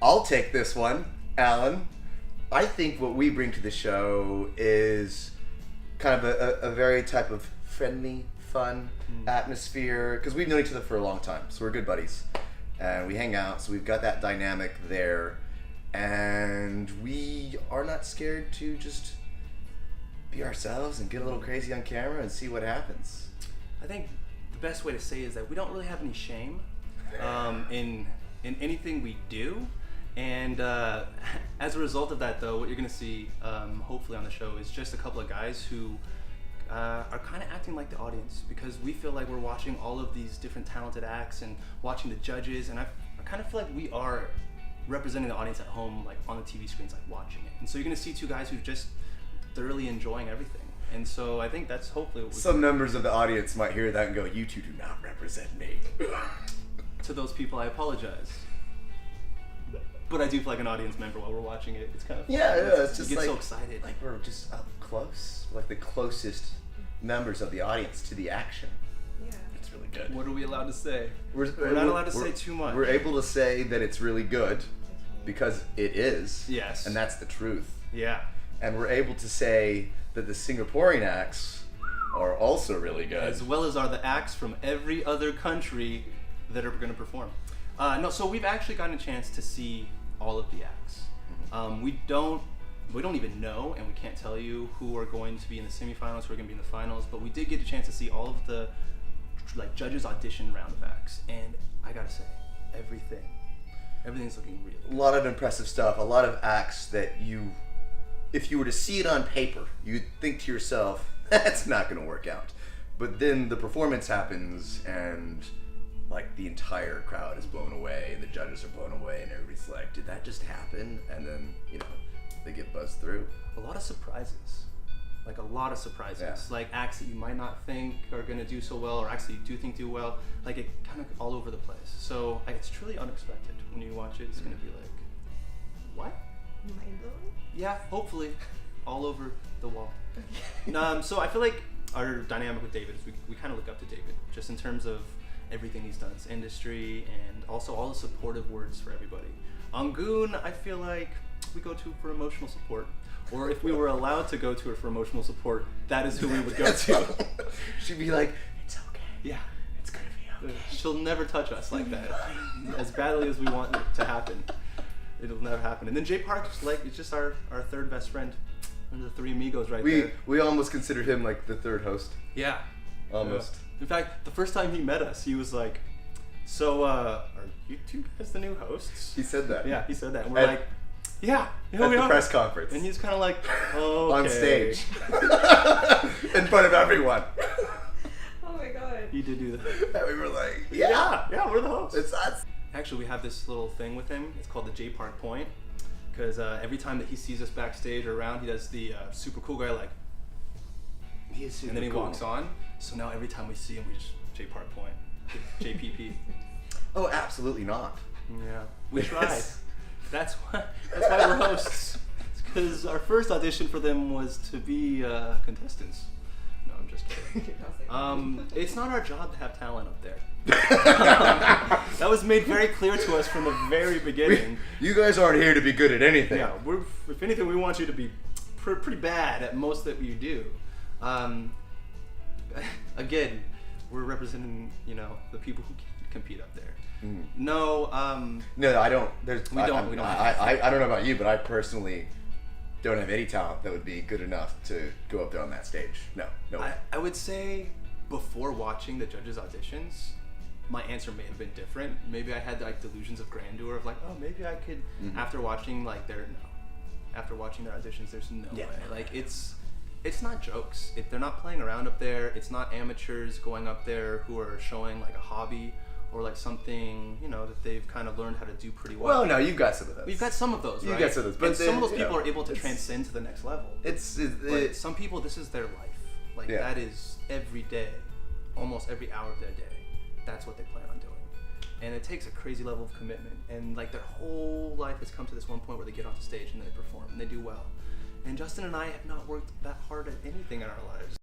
I'll take this one, Alan. I think what we bring to the show is kind of a very type of friendly, fun atmosphere, because we've known each other for a long time, so we're good buddies. And we hang out, so we've got that dynamic there. And we are not scared to just be ourselves and get a little crazy on camera and see what happens. I think the best way to say is that we don't really have any shame in anything we do. And as a result of that, though, what you're going to see, hopefully on the show, is just a couple of guys who are kind of acting like the audience, because we feel like we're watching all of these different talented acts and watching the judges, and I kind of feel like we are representing the audience at home, like on the TV screens, like watching it. And so you're going to see two guys who just thoroughly enjoying everything. And so I think that's hopefully what some members of the audience might hear that and go, "You two do not represent me." To those people, I apologize. But I do feel like an audience member while we're watching it. It's kind of it's just you get like, so excited. like we're just up close, like the closest members of the audience to the action. Yeah. It's really good. What are we allowed to say? We're not allowed to say too much. We're able to say that it's really good because it is. Yes. And that's the truth. Yeah. And we're able to say that the Singaporean acts are also really good. As well as are the acts from every other country that are going to perform. No, so we've actually gotten a chance to see all of the acts. We don't even know, and we can't tell you who are going to be in the semifinals, who are going to be in the finals. But we did get a chance to see all of the judges audition round of acts, and I gotta say, everything's looking really good. A lot of impressive stuff. A lot of acts that if you were to see it on paper, you'd think to yourself, that's not going to work out. But then the performance happens, and like the entire crowd is blown away, and the judges are blown away, and everybody's like, did that just happen? And then, they get buzzed through. A lot of surprises. Yeah. Like acts that you might not think are going to do so well, or acts that you do think do well. Like it kind of all over the place. So it's truly unexpected when you watch it. It's going to be like, what? Mind blowing? Yeah, hopefully. All over the wall. So I feel like our dynamic with David is we kind of look up to David, just in terms of everything he's done in this industry, and also all the supportive words for everybody. Angoon, I feel like we go to for emotional support. Or if we were allowed to go to her for emotional support, that is who we would go to. She'd be like, it's okay. Yeah. It's going to be okay. She'll never touch us like that. As badly as we want it to happen, it'll never happen. And then Jay Park's it's just our third best friend. One of the three amigos there. We almost considered him like the third host. Yeah. Almost. In fact, the first time he met us, he was like, so, are you two guys the new hosts? He said that. Yeah, he said that. And we're like, yeah, at the press conference. And he's kind of like, oh, okay. On stage. In front of everyone. Oh my god. He did do that. And we were like, yeah, we're the hosts. it's us. Actually, we have this little thing with him. It's called the J Park Point. Because every time that he sees us backstage or around, he does the super cool guy He is super and then he cool. walks on. So now every time we see him, we just J Park Point. JPP. Oh, absolutely not. Yeah. We tried. That's why we're hosts. Because our first audition for them was to be contestants. No, I'm just kidding. It's not our job to have talent up there. That was made very clear to us from the very beginning. You guys aren't here to be good at anything. Yeah, if anything, we want you to be pretty bad at most that you do. Again, we're representing, the people who compete up there. Mm. No, I don't. We don't have I don't know about you, but I personally don't have any talent that would be good enough to go up there on that stage. No. I would say before watching the judges' auditions, my answer may have been different. Maybe I had delusions of grandeur of oh, maybe I could. Mm-hmm. After watching after watching their auditions, there's no way. It's not jokes. They're not playing around up there. It's not amateurs going up there who are showing a hobby or something that they've kind of learned how to do pretty well. Well, no, you've got some of those. We've got some of those, right? You've got some of those, but and some of those people are able to transcend to the next level. But some people, this is their life. That is every day, almost every hour of their day. That's what they plan on doing. And it takes a crazy level of commitment. And their whole life has come to this one point where they get off the stage and they perform and they do well. And Justin and I have not worked that hard at anything in our lives.